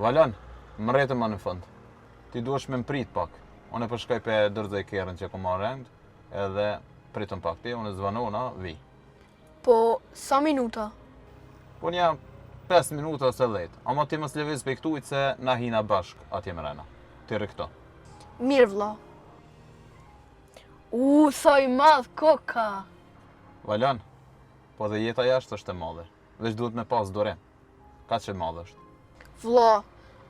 Valan, më rritë më në fund. Ti duhesh me mprit pak. Unë po shkoj pe dërzoj kerën që ku marrë rend, edhe pritëm pak ti, unë zvanona, vi. Po, sa minuta? Po nja 5 minuta ose 10, ama ti mos lëviz pe këtujt se na hina bashk atje mrena. Ti rri këto. Mirë vlla. Sa i madh koka. Valan, po dhe jeta jashtë është e madhe. Veç duhet me pas durim. Ka që madhe është. Vlla,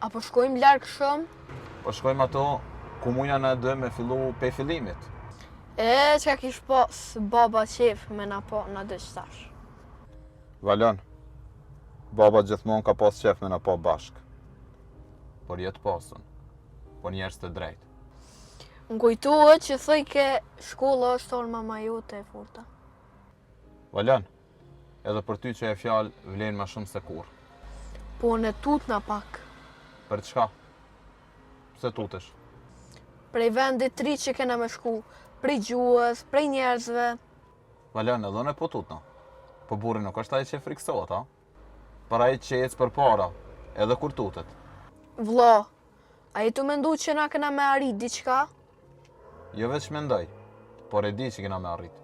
apo shkojmë larg shumë? Po shkojmë ato ku mujna na dë me fillu pe fillimit. Çka kish pas baba qef me na po na dështash. Valan, baba gjithmonë ka pas qef me na po bashk. Por jetë pasën, por njerëz të drejtë. Më kujtohet që thoj ke shkolla është orma ma jote e furta. Valan, edhe për ty që e fjalë vlen ma shumë se kur. Po në tutna pak. Për çka? Pse tutesh? Prej vendit tri që kena me shku, prej gjuhës, prej njerëzve. Valan, edhe unë po tutna. Po burri nuk është ai që friksohet, a? Për ai që ecë për para, edhe kur tutet. Vlla, a i tu mendu që na kena me arrit diçka? Jo veç mendoj, por e di që kena me arrit.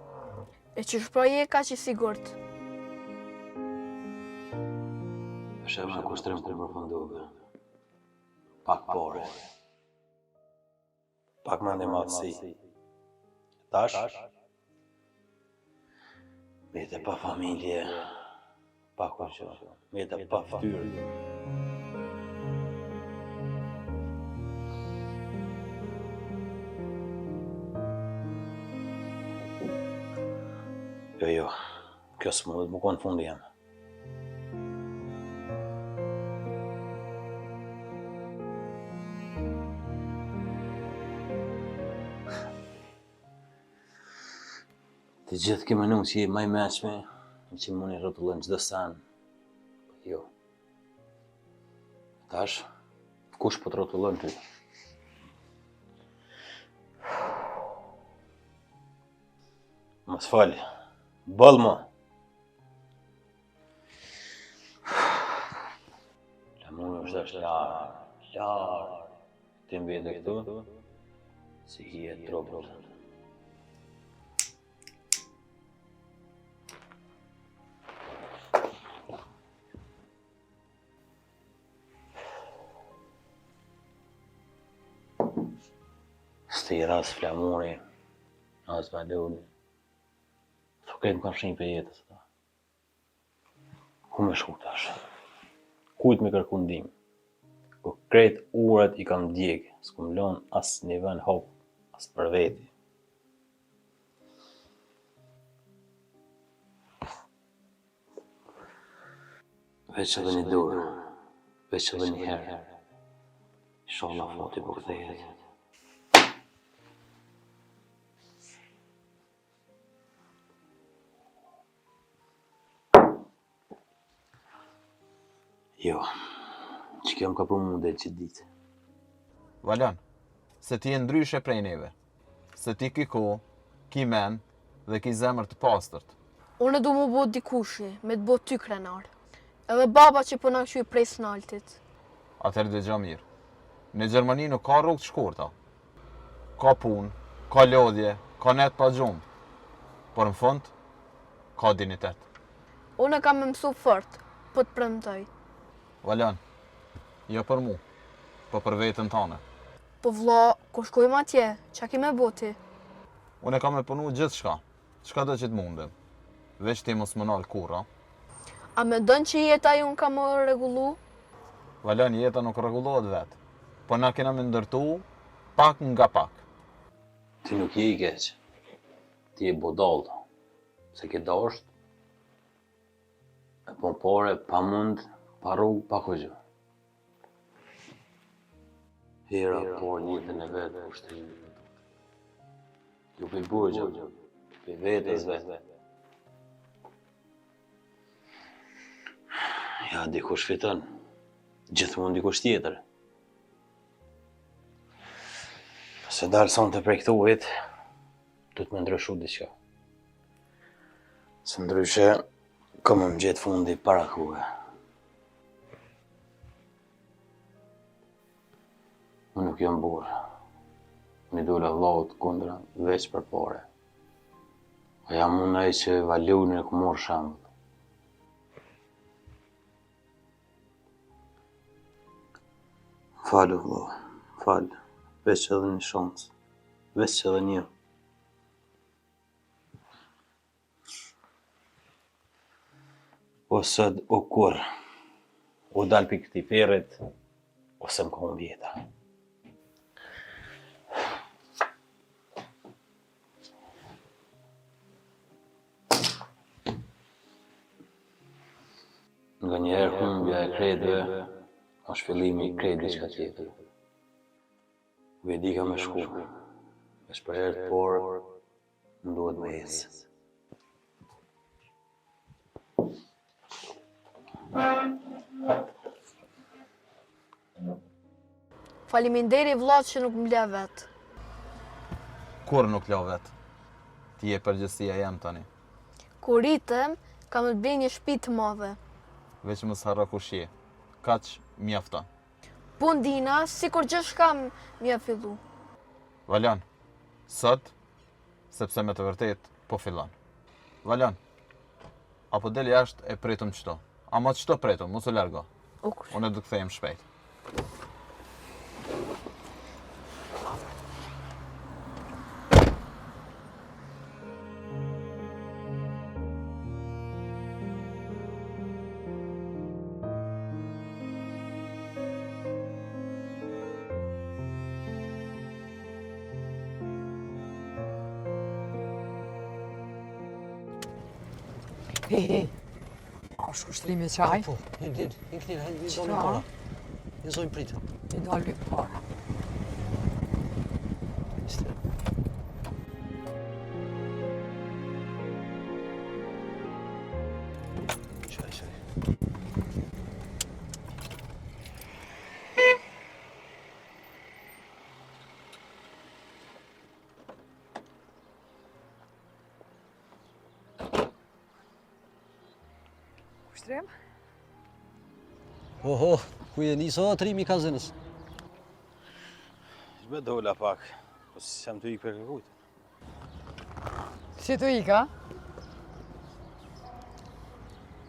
E që shproje ka që sigurt. Është me kushtrim të përfunduar. Pak pore. Pak mendje madhësi. Tash, vete pa familje, pa kuqë, vete pa ftyrë. Jo, kjo s'mundet më konë fundi jam. Të gjithë ke menu që je maj meqme, që mund i rrotullën çdo sen. Jo. Tash, kush po të rrotullën ty? Mos fal. Bëllë mo. Lamuni është larë. Ti mbjede këtu, si hije tropët. Së i ras flamuri, as valoni. Këtë më kam shenjë për jetës. Ku me shku tash? Kujt me kërku ndihmë? Ku krejt urat i kam djegë, s'kum lon as një vend hop, as për veti. Veç edhe një dorë, veç edhe një herë. Inshallah foti po kthehet. Jo, që kjo më ka prumu dhe që ditë. Valan, se ti e ndryshe prej neve. Se ti ki ko, ki men dhe ki zemër të pastërt. Unë du mu bot dikushi, me të bot ty krenar. Edhe baba që po na qyj prej snaltit. Atëherë dëgjo mirë. Në Gjermani nuk ka rrugë të shkurta. Ka punë, ka lodhje, ka net pa gjumë. Por në fund, ka dinitet. Unë kam me mësu fort, po të premtoj. Valan, jo për mu, po për vetën tane. Po vlla, ku shkojmë atje, qa ki me boti? Unë e kam me punu gjithë shka do që të mundem. Veç ti mos më nalë kurra. A me dënë që jeta ju në ka më regullu? Valan, jeta nuk rregullohet vetë, po na kena me ndërtu pak nga pak. Ti nuk je i keq, ti je bodall, se ke dosht, e pompore, pa mund, pa rrugë, pa kugjë. Hera, por njëtën e vetë, ushtrimit. Ju për burgjë, për vetës vetë. Ja, dikush fiton, gjithmonë dikush tjetër. Se dalë son të prej këtu vit, du të me ndryshu diqka. Se ndryshe, kam më gjetë fundi para kuve. Unë nuk jam burë. Mi dole Allahut kundra veç për pare. A jam unë ai që valurin e ku morë shembull. Falë vëlla, falë. Veç edhe një shansë. Veç edhe një. Ose o kur, o dal për këti ferit, ose më kohën vjeta. Nga njerë humbja e kredve, është fillimi i kredi qka tjetër. Vedi ka me shku, e shpër herë të porë, më duhet me esë. Faliminderi vllaç që nuk më le vet. Kur nuk la vet. Ti je përgjësia jam tani. Kur rritem, kam të bëj një shtëpi të madhe. Veç mos harro kush je. Kaq mjafton. Po ndina, sikur gjithçka m'ja fillu. Valjan, sot, sepse me të vërtet, po fillon. Valjan, apo del jashtë e pritëm qëto. Ama qëto pritëm, mos u largo. Unë do të kthehem shpejt. Hey. A është kushtrimi qaj? Po, hin kënina, hin dojnë para. Hin zojnë pritë. I dalë para. Qaj. Kushtrim? Oho, ku je niso trimi kazinës? Shbe dola pak, po si jam të ikë për kërkujtë. Si të ika?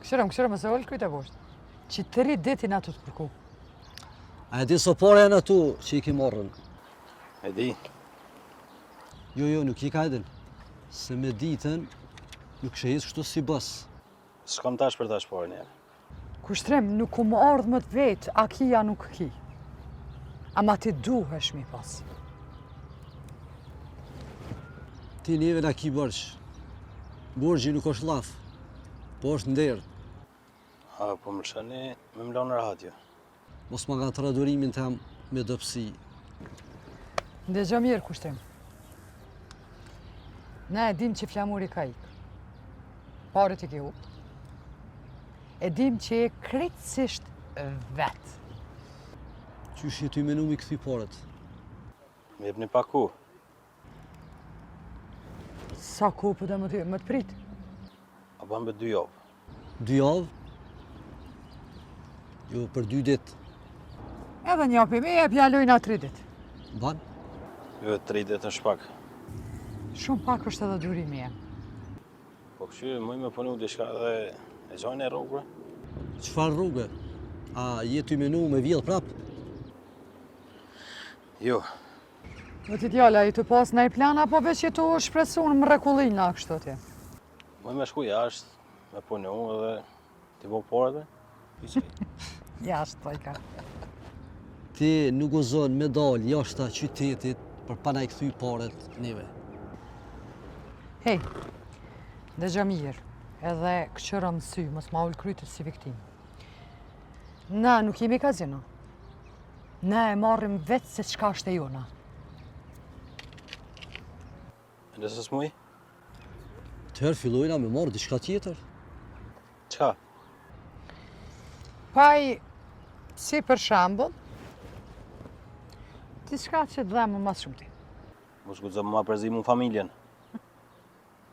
Këshërëm, mëse ollë kujtë e boshtë. Që të rritë ditin atë të përku. A e di so pare janë atu që i ki morrën? E di, Jo, nuk i ka edhin. Se me ditën nuk shehis kështu si bës. s'kam tash për tash pare njerë. Kushtrim, nuk ku më ardhë më të vetë, a kia nuk ki. Ama ti duhesh mi pas. Ti njeve na ki bërç. Borgji nuk është laf, po është nderë. A, po më lëshani me më lanë radio. Mos ma nga të radurimin të jam me dopsi. Ndëgjë mirë, kushtrim. Ne e dim që flamuri ka ikë. Paret i ki hupë. E dim që e krejtësisht vetë. Qysh je ty menu mi këthy paret? Me jep një paku. Sa ku për dhe më të pritë? A ban be 2 javë. 2 javë? Jo, për 2 ditë. Edhe një apim, e pjallojna 3 ditë. Ban? Jo, 3 ditë në shpak. Shumë pak është edhe durimi e. Po këshy, mëj me punu diçka dhe e gjojnë e rrugë. Qfar rrugë? A je ty menu me vjell prap? Jo, Më ti djalla, i të pas në i plan, apo veç që tu shpresun më rekullina kështu tje? mëj me shku jashtë, me punu dhe t'i bo pare dhe. Jashtë, të i ka. Ti nuk gëzon me dal jashta qytetit për pa na i kthy paret neve. Hej, dëgja mirë, edhe këqërëm sy, mos ma ullë krytët si viktim. Na nuk jemi kazino. Na e marrim vetë se qka është e jona. E nësës muj? Tëherë fillojna me marrë diçka tjetër. Qa? Paj, si për shambull, diçka që të dhemë mas shumë ti. Mos gudzë më përzimu në familjen.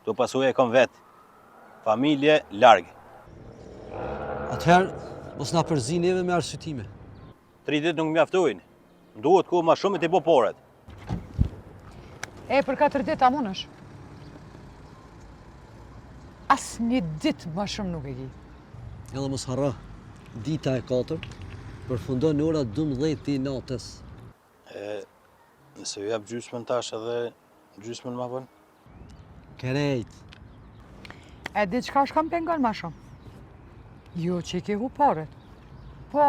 Do pasuje e kom vetë. Familje largë. Atëherë, mos na përzi neve me arsyetime. 3 ditë nuk mjaftojnë. Duhet ku ma shumë i t'i bo poret. E, për 4 ditë a munësh? As një ditë më shumë nuk e ki. Edhe mos harra, dita e 4 përfundon në ora 12 të natës. Nëse ju jap gjysmën tash edhe gjysmën ma vonë? Kerejt. E di qka shkam pengon ma shumë? Jo që i ke hu paret. Po,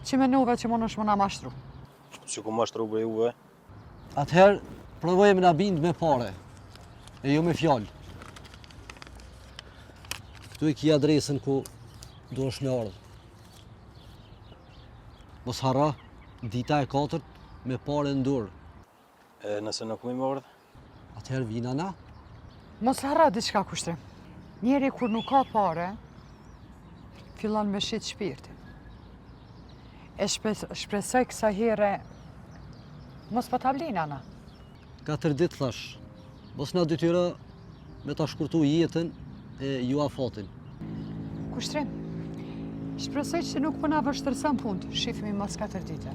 që menuve që munësh më na mashtru. Si ku mashtru për juve? Atëherë, provojmë na bind me pare, e jo me fjallë. Këtu i ki adresën ku do është me ardhë. Mos harra, dita e 4 me pare në dorë. Nëse nuk mi më ardhë? Atëherë vina na. Mos harra diçka kushtrim. Njeri kur nuk ka pare, fillon me shit shpirtin. E shpresoj kësa here mos po t'ablin, ana. 4 ditë thash, mos na detyra me ta shkurtu jetën e ju afatin. Kushtrim, shpresoj që nuk po na vështërson punë, shifmi mas 4 dite.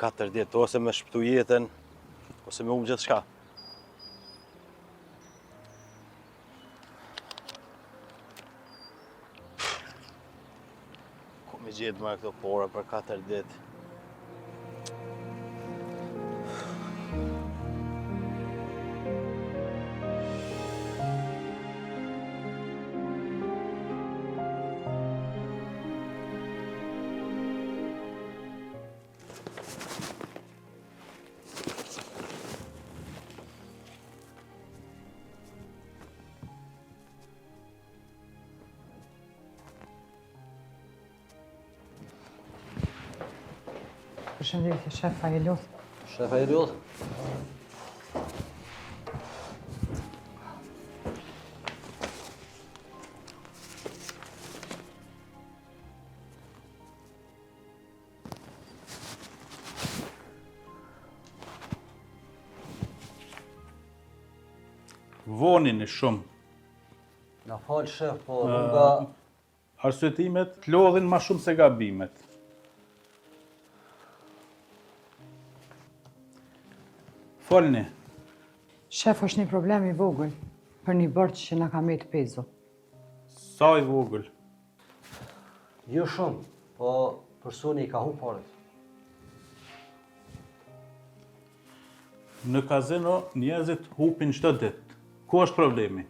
Katër ditë, ose me shpëtu jetën, ose me gjithë shka. Ku me gjithë me këto pore për 4 ditë? Përshëndetje, shefa e luth. Shefa i luth. Vonin e shumë. Na falë shef, po nga... Arsyetimet të lodhin ma shumë se gabimet. Folni. Shef është një problem i vogël për një borç që na ka me të pezu. Sa i vogël? Jo shumë, po personi i ka hu paret. Në kazino njerëzit hupin çdo ditë. Ku është problemi?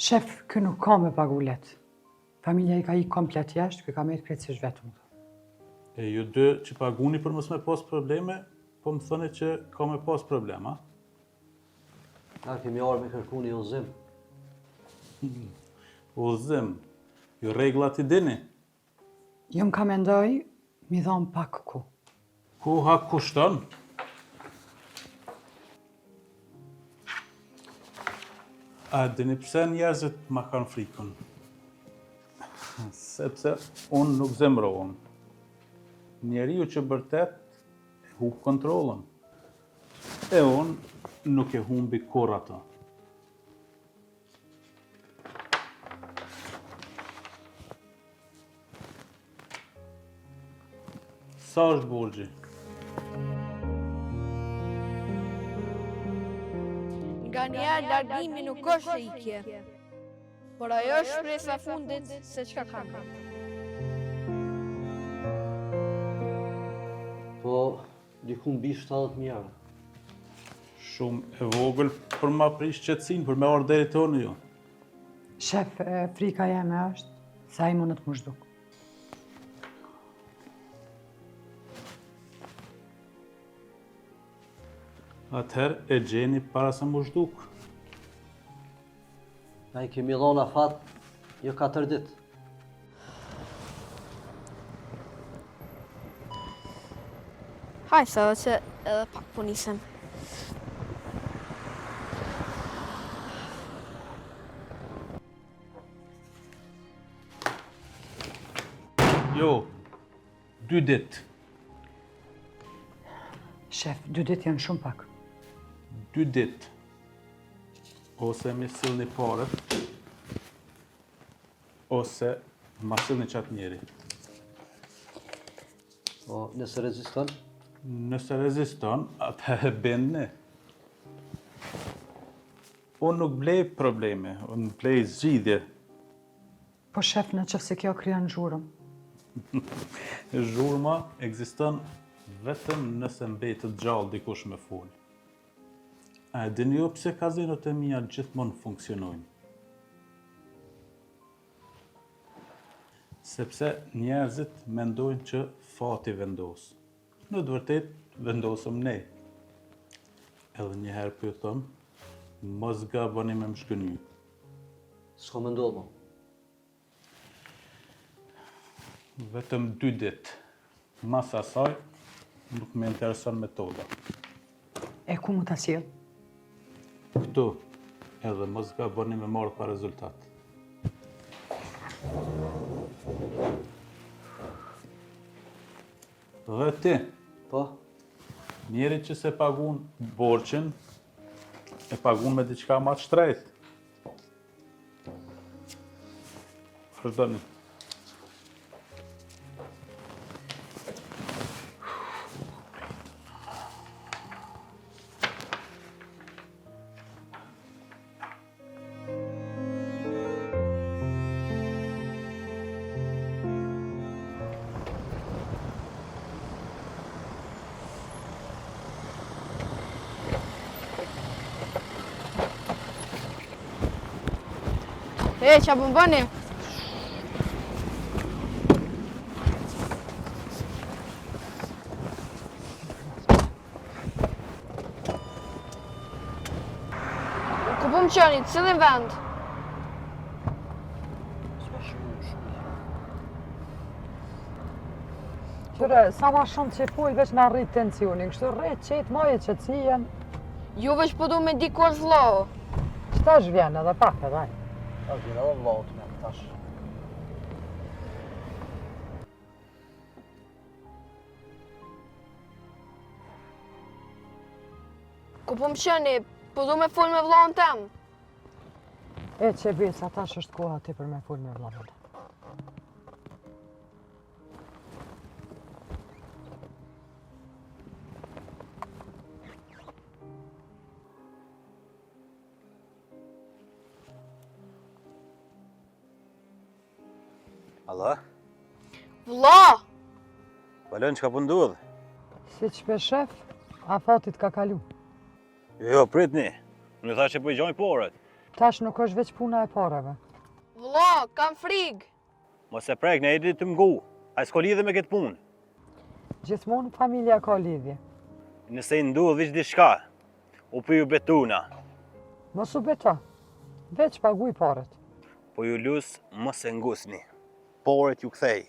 Shef, kë nuk ka me pagulet. Familja i ka i komplet jashtë, kë ka me të krejtësish vetëm. E ju dy që paguni për mos me pas probleme, po më thoni që ka me pas problema. Na kemi arë me kërku një udhëzim. Udhëzim, ju rregullat i dini. Jo më ka mendoj, mi dhon pak ku. Koha kushton? A dini pse njerëzit ma kanë frikën? Sepse unë nuk zemrohem. Njeriu që vërtet e hub kontrollën. E unë nuk e humbi kur ato. Sa është borxhi? Nga njerë largimi nuk është ikje, por ajo është shpresa fundit se çka kam. Po, diku mbi 70.000 euro. Shumë e vogël për ma prish qetësinë, për me ardhur deri te unë ju. Shef, frika jeme është se ai mundet më zhduk. Atëherë e gjeni para se më zhduk. Na i kemi dhona fat, jo 4 ditë. Haj, sa dhe që edhe pak po nisem. Alo, 2 ditë. Shef, 2 ditë janë shumë pak. 2 ditë. Ose me sillni parët, ose ma sillni qatë njeri. Po, nëse reziston, Nëse reziston, atëherë bëni. Unë nuk blej probleme, unë blej zgjidhje. Po shef, në qëfë se kjo krijan zhurëm. Zhurma ekziston vetëm nëse mbetet gjallë dikush me fol. A e dini ju pse kazinot e mia gjithmonë funksionojnë? Sepse njerëzit mendojnë që fati vendos. Në të vërtet, vendosëm ne. Edhe njëherë për thëmë, mos gaboni me më shkëny. s'ka me ndodhë, mo. Vetëm 2 ditë. Mas asaj, nuk me intereson metoda. E ku mu ta sjell? Këtu, edhe mos gaboni me marrë pa rezultat. Dhe ti, Po, njeri që se pagun borqen, e pagun me diçka ma të shtrejt. Vazhdoni. E, qa po bëni? Ku po më qeni, cilin vend? Qyre, sa ma shumë që full veç me rrit tensionin, kështu rrit qetë moje qëtësien, Ju veç po du me di kur vllo. qëta zhvjen edhe pak edhe. ta vjen edhe vllaut me tash. Ku po më qeni, po du me fol me vllon tem. E që bis, atash është koha ti për me full me vllaut. Allah, Vlla! valon çka po ndodh? Si që për shef, afatit ka kalu. Jo, pritni. Unë thash që po i gjoj porët. Tash nuk është veç puna e pareve. Vlla, kam frig. Mos e prek, ne e di të mgu. A s'ko lidhe me këtë punë. Gjithmonë familja ka lidhje. Nëse i ndodh veç diçka, u pyu betuna. Mos u beta, veç paguj paret. Po ju lus mos e ngusni. Porët ju kthej.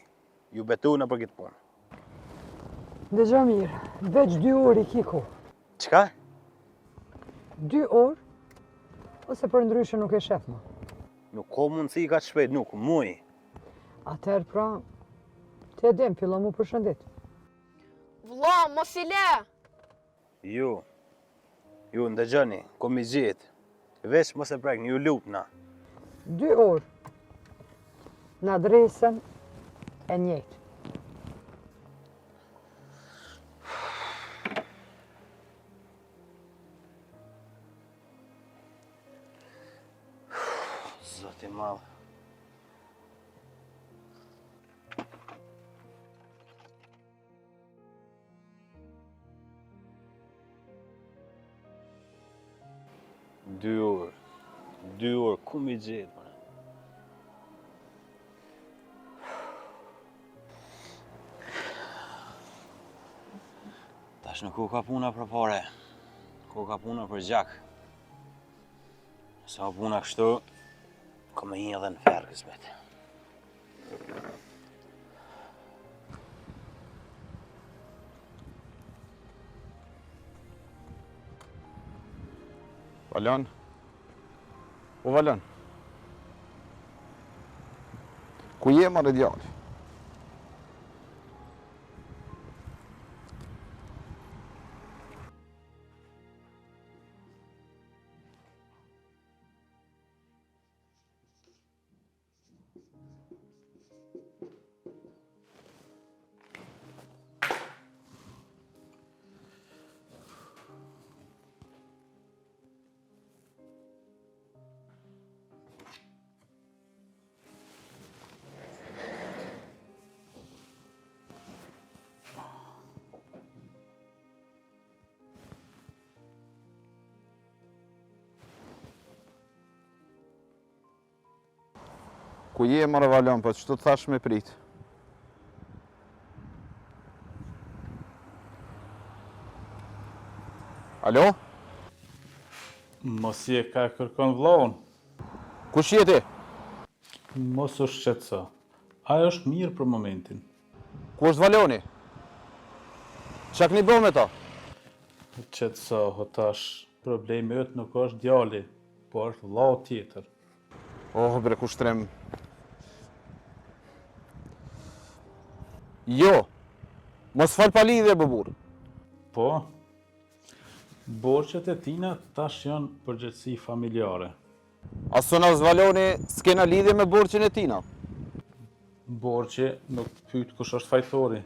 Ju betuna për këtë punë. Dëgjo mirë, veç 2 orë i kiko. Çka? 2 orë, ose për ndryshe nuk e shef më. Nuk ka mundësi ka të shpejt, nuk, muj. Atëherë pra, te edhem, fillo mu përshëndet. Vlla, mos i le. Ju ndëgjoni, kom i gjetë. Veç mos e prekni, ju lutna. 2 orë, në adresën e njëjtë. Zoti madh. Dy orë, ku mi gjetë, mëne? Tash nuk u ka puna për pare, ku ka puna për gjak. Sa puna kështu, ka me një edhe në ferë kësmet. Valon? O Valon? Ku je marrë djali? Ku je më Valion, po ç'të thash me prit? Alo? Mos je ka kërkon vllaun. Kush je ti? Mos u shqetëso. Ajo është mirë për momentin. Ku është Valioni? Çka keni bërë me ta? Qetësohu tash. Problemi yt nuk është djali, po është vllau tjetër. Oh, bre, ku shtrem. Jo, mos fal pa lidhje, bëbur. Po, borxhet e tina tash janë përgjegjësi familjare. Asona Valioni s'kena lidhje me borxhin e tina. Borxhi nuk pyet kush është fajtori.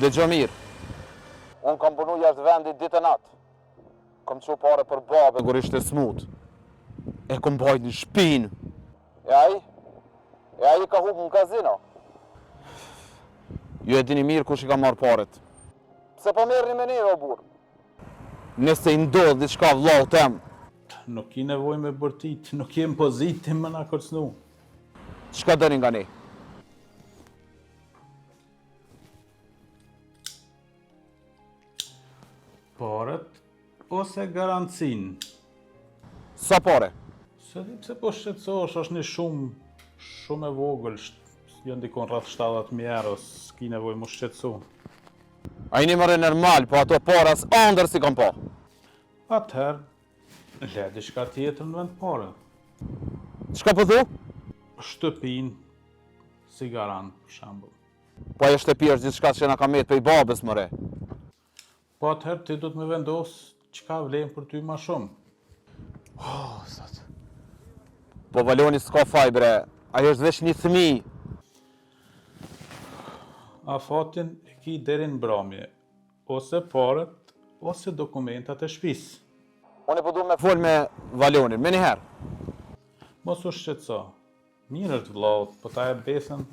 Dëgjoj mirë. Unë kam punu jashtë vendit ditë e natë. Kam çu pare për babë kur ishte smut. E kom bajt në shpinë. E ai ka hup në kazino. Ju e dini mirë kush i ka marrë paret. Pse po merrni me ne o burr? Nëse i ndodh diçka vllau tem, Nuk i nevoj me bërtit, nuk jem pozitiv më na kërcnu. çka dëni nga ne? Paret ose garancin. Sa pare? Se di pse po shqetësohesh, është një shumë e vogël, janë dikon rreth 70.000 euro, s'ki nevoj mu shqetësu. A i një mëre normal, po ato paras andër si kam pa. Atëherë, le diçka tjetër në vend pare. Çka po thu? Shtëpin, si garant, për shembull. Po ajo shtëpi është diçka që na ka met pej babës mëre. Po atëherë ti do të më vendos çka vlen për ty më shumë. Po Valioni s'ka faj bre, ajo është veç një fëmijë. Afatin e ki deri në mbrëmje, ose paret, ose dokumentat e shtëpisë. Unë po du me fol me Valionin, me njëherë. Mos u shqetëso. Mirë është vllaut, po ta e besën,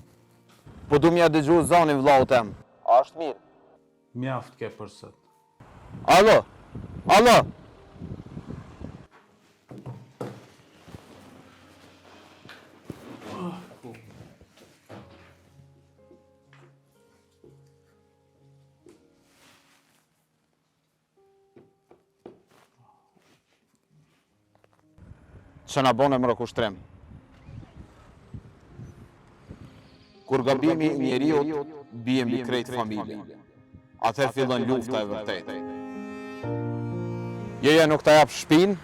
Po du m'ja dëgju zonin vllau tem. A është mirë? mjaft ke për sot. Alo? Alo? Që na bone mërë kushtrim. Kur gabimi njeriut bie mbi krejt familje. Atëherë fillon lufta e vërtetë. Jeja nuk ta jap shtëpinë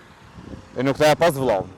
e nuk ta jap as vllaun.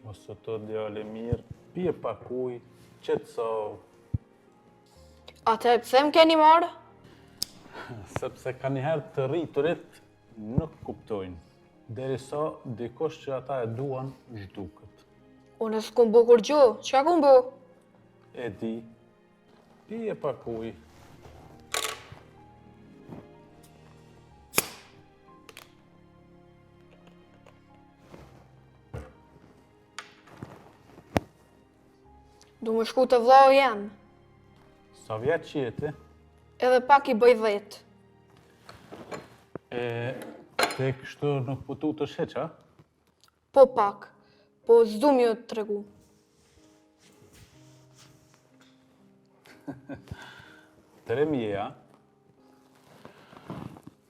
Mos të të djali mirë, pije pak ujë, qetësohu, Atë pse më keni marrë? sepse ka njëherë të rriturit nuk kuptojnë. Derisa dikush që ata e duan zhduket. Unë s'kum bo kur gjo, çka kum bo? E di, pije pak ujë. Du më shku të vllau jem, Sa vjetë që jeti? edhe pak i bëj 10. E te kështu nuk po tu të sheqa? Po pak, po s'du m'ju të tregu. Teremia,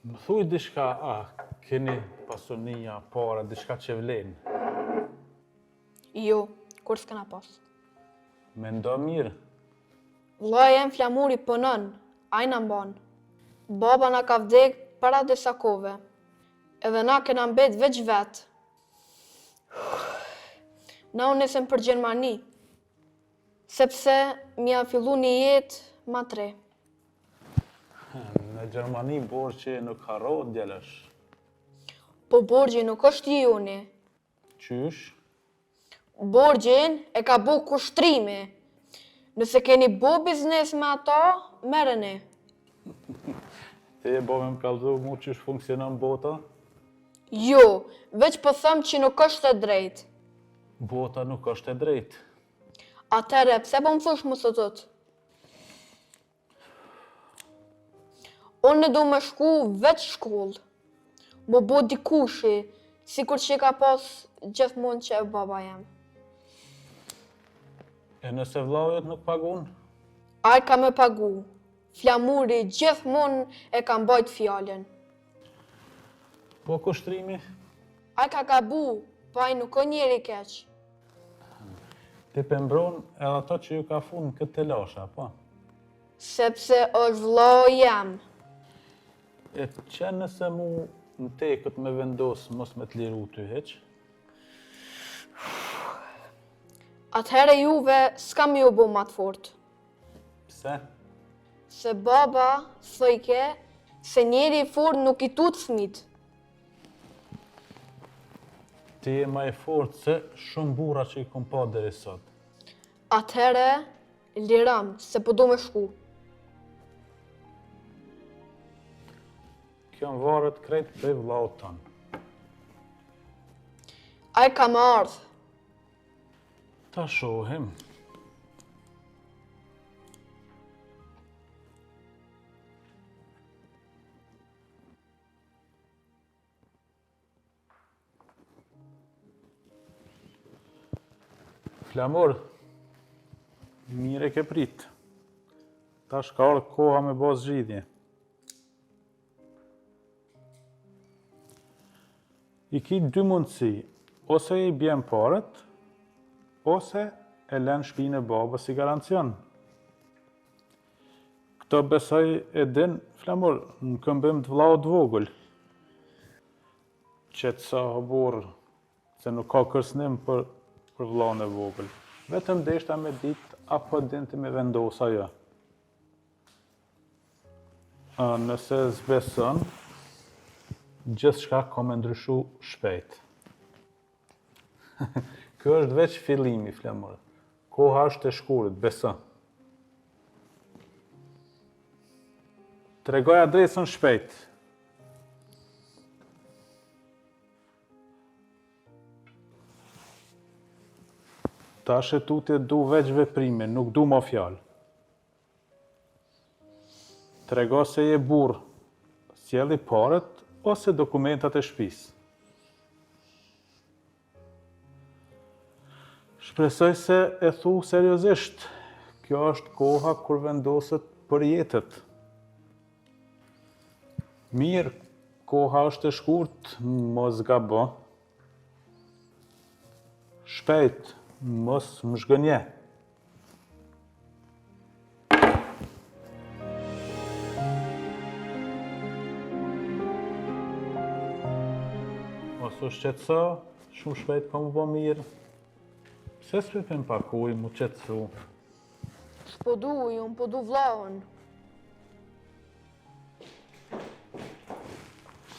më thuj diçka, keni pasunia, para, diçka që vlen. Jo, kur s'kena pas. Mendo mirë, Vllai jem flamuri punon, ai na mban. Baba na ka vdek para disa kove, edhe na kena mbet veç vet. Na unë nisem për Gjermani, sepse m'ja fillu një jetë ma tre. Në Gjermani borxhi nuk harrohet djalash. Po borgji nuk është i joni. Qysh? Borgjin e ka bu kushtrimi. Nëse keni bu biznes me ata, merreni. Ti e bove më kallëzu mu qysh funksionon bota? Jo, veç po them që nuk është e drejtë. Bota nuk është e drejtë. Atëre, pse po më thosh mos o tëtë? Unë du me shku veç shkollë. Më bo dikushi, sikur që ka pas gjithmonë që e baba jem. E nëse vllajët nuk pagun? Ai ka me pagu. Flamuri gjithmonë e ka mbajt fjallën. Po kushtrimi? Ai ka gabu, pa ai nuk o njeri keq. Ti pembron edhe ato që ju ka fund këtë të lasha, po? Sepse është vllau jem. E që nëse mu në tekët me vendos mos me të liru ty heq? Atëhere juve s'kam ju bu ma të fort. Pse? Se baba thëjke se njeri i fort nuk i tut fmit. Ti e ma e fort se shumë burra që i kom pa deri sot. Atëhere liram se po du me shku. Kjo më varet krejt prej vllaut tanë. Ai ka më ardhë. Ta shohim. Flamur, mire ke prit. Tash ka ardhur koha me bë zgjidhje. I ki dy mundësi, ose i bjen paret, ose e lën shtëpinë e babës si garancion. Këto besoj e din, Flamur, në këmbim të vllaut vogël. Qetëso burr, se nuk ka kërcënim për vllaun e vogël. Vetëm deshta me ditë apo dinte me vendos ajo. Nëse zbeson, gjithçka ka me ndryshu shpejt. Kjo është veç fillimi, Flamur. Koha është e shkurit, beso. Tregoj adresën shpejt. Tash e tutje du veç veprime, nuk du ma fjalë. Trego se je burr, sjelli paret ose dokumentat e shtëpisë. Shpresoj se e thu seriozisht. Kjo është koha kur vendoset për jetët. Mirë, koha është e shkurt, mos gabo. Shpejt, mos më zhgënje. Mos u shqetëso, shumë shpejt ka më bë mirë. Pse s'pepem pakuj, mu qetësu? S'po du, unë po du vllaun.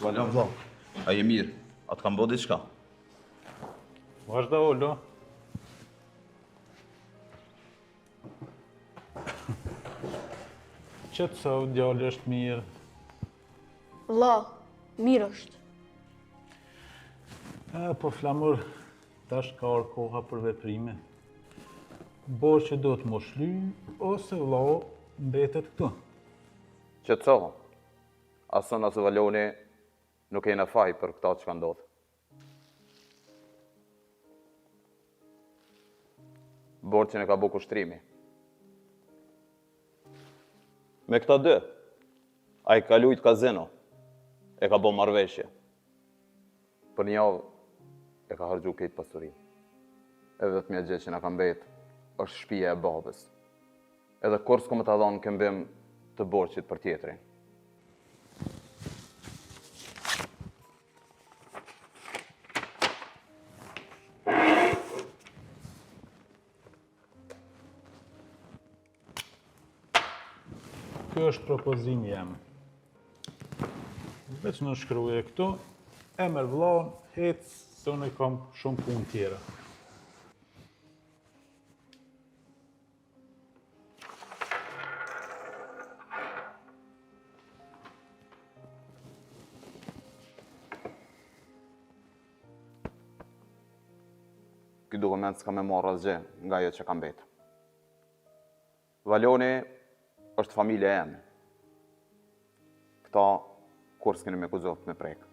Valon vllau, a je mirë? A të kam bo diçka? Vazhdo, Olo. Qetëso, djalë është mirë. Vlla, mirë është. Po Flamur, tash ka orë koha për veprime. Borë që do të mos shly, ose vllau mbetet këtu. Qetësohëm. Asën asë Valoni nuk e në faj për këta që ka ndodhë. Borçin e ka bu kushtrimi. Me këta dy, a i ka lujt kazino, e ka bo marrëveshje. Për një javë, e ka hargju këtë pasurin. Edhe vetëm gjë që na ka mbet është shtëpia e babës. Edhe kur s'ko më ta dhonë këmbim të borxhit për tjetrin. Kjo është propozimi jam. veç në shkruje këtu, e merr vllaun, ec, se unë kam shumë punë tjera. Ky dokument s'ka me marrë asgjë nga ajo që ka mbetë. Valoni është familja eme. Këta kur s'keni me kuzot me prek.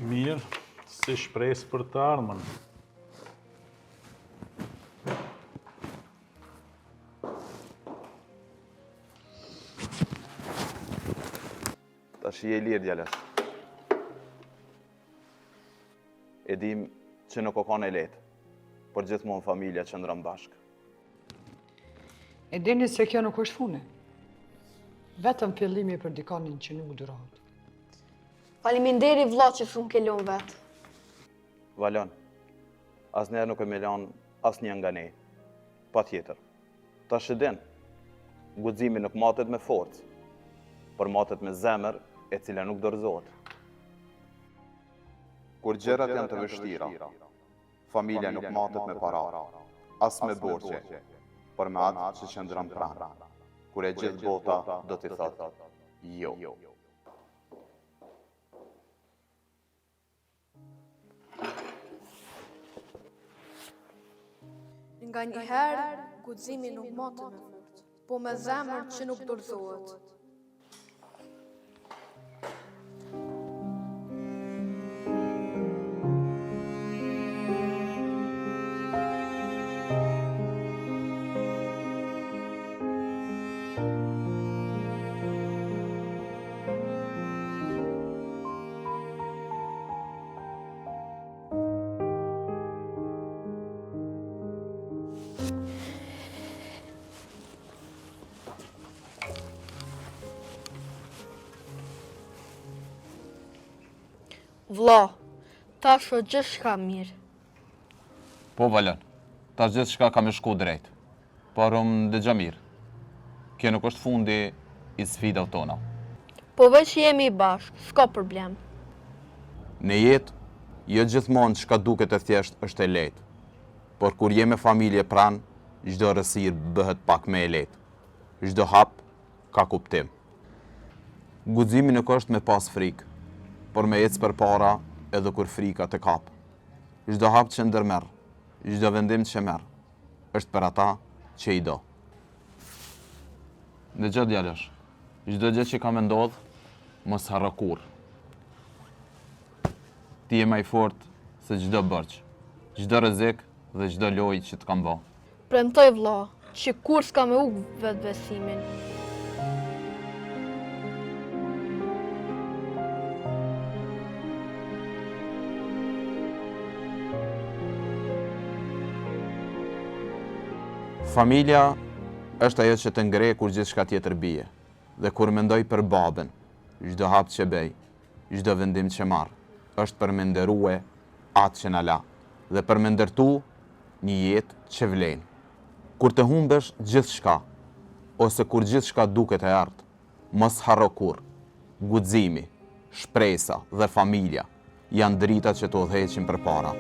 Mirë, si shpresë për të ardhmen. Tash je I lirë djalesh. E dim që nuk o ka në letë, por gjithmonë familja që ndram bashkë. E dini se kjo nuk është fune. Vetëm fillimi për dikanin që nuk durohet. Faliminderi vlla që s'unë ke lënë vetë. Valon, asnjëherë nuk e me lanë asnjë nga ne. Pa tjetër. Tash e din, guximi nuk matet me forcë, por matet me zemër e cila nuk dorëzohet. Kur gjërat janë të vështira, familja nuk matet me para, as me borxhe, por me atë që qëndron pranë. Kur e gjithë bota do t'i thotë jo. Nga njëherë, guximi nuk matet me forcë, po me zemër që nuk dorëzohet. Vlla, tash është gjithçka mirë. Po, Valon, tash gjithë shka ka me shku drejt. Por dëgja mirë. Kjo nuk është fundi I sfidave tona. Po veç jemi bashkë, s'ka problem. Në jetë, jo gjithmonë çka duket e thjesht është e lehtë. Por kur je me familje pranë, çdo rësirë bëhet pak më e lehtë. Çdo hap ka kuptim. Guximi nuk është me pas frikë, por me ecë përpara edhe kur frika të kap. Çdo hap që ndërmerr, çdo vendim që merr, është për ata që I do. Dëgjoj djalosh, çdo gjë që ka me ndodh, mos harro kurrë. Ti je më I fortë se çdo borxh, çdo rrezik dhe çdo lojë që të kam bë. Premtoj vlla, që kur s'ka me uk vetbesimin. Familja është ajo që të ngre kur gjithçka tjetër bie. Dhe kur mendoj për babën, çdo hap që bëj, çdo vendim që marr, është për me nderue atë që na la dhe për me ndërtu një jetë që vlen. Kur të humbesh gjithçka, ose kur gjithçka duket e artë, mos harro kurrë. Guximi, shpresa dhe familja janë dritat që të udhëheqin përpara.